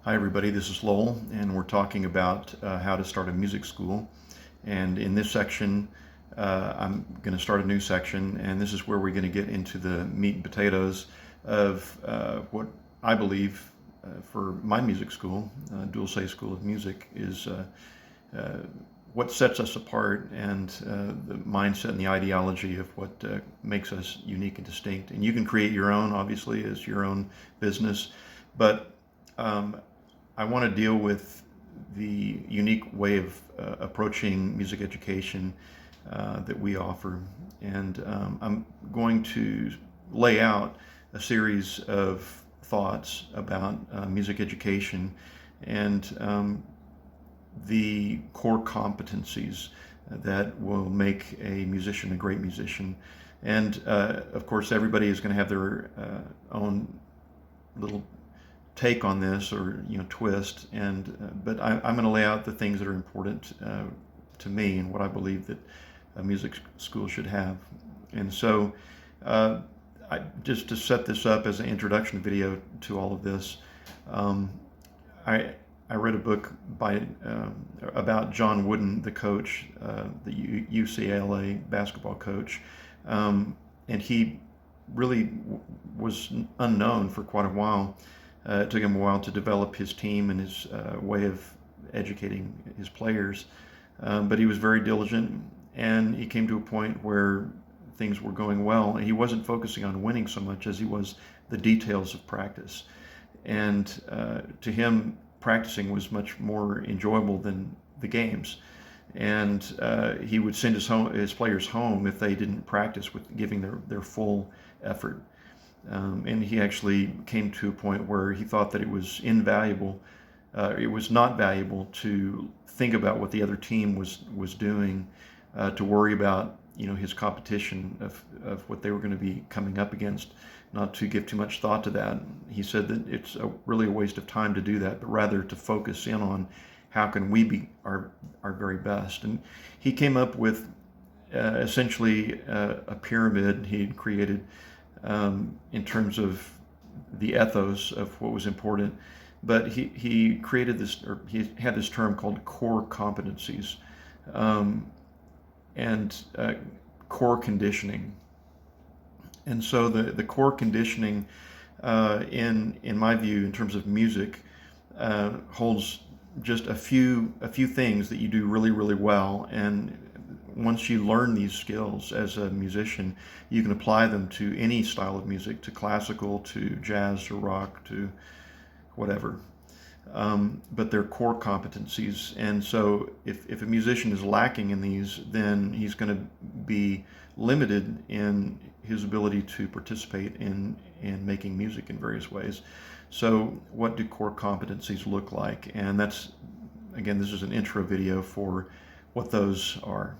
Hi everybody, this is Lowell, and we're talking about how to start a music school. And in this section, I'm going to start a new section, and this is where we're going to get into the meat and potatoes of what I believe for my music school, Dulce School of Music, is what sets us apart and the mindset and the ideology of what makes us unique and distinct. And you can create your own, obviously, as your own business, but I want to deal with the unique way of approaching music education that we offer. And I'm going to lay out a series of thoughts about music education and the core competencies that will make a musician a great musician. And of course, everybody is going to have their own little take on this, or twist, and but I'm going to lay out the things that are important to me and what I believe that a music school should have. And so just to set this up as an introduction video to all of this, I read a book by about John Wooden, the coach, the UCLA basketball coach, and he really was unknown for quite a while. It took him a while to develop his team and his way of educating his players, but he was very diligent, and he came to a point where things were going well. He wasn't focusing on winning so much as he was the details of practice, and to him, practicing was much more enjoyable than the games. And he would send his players home if they didn't practice with giving their full effort. And he actually came to a point where he thought that it was invaluable. It was not valuable to think about what the other team was doing, to worry about his competition of what they were going to be coming up against, not to give too much thought to that. He said that it's really a waste of time to do that, but rather to focus in on how can we be our very best. And he came up with essentially a pyramid he had created in terms of the ethos of what was important. But he created this, or he had this term called core competencies, and core conditioning. And so the core conditioning, in my view, in terms of music, holds just a few things that you do really, really well. And once you learn these skills as a musician, you can apply them to any style of music, to classical, to jazz, to rock, to whatever. But they're core competencies. And so if a musician is lacking in these, then he's going to be limited in his ability to participate in making music in various ways. So what do core competencies look like? And that's, again, this is an intro video for what those are.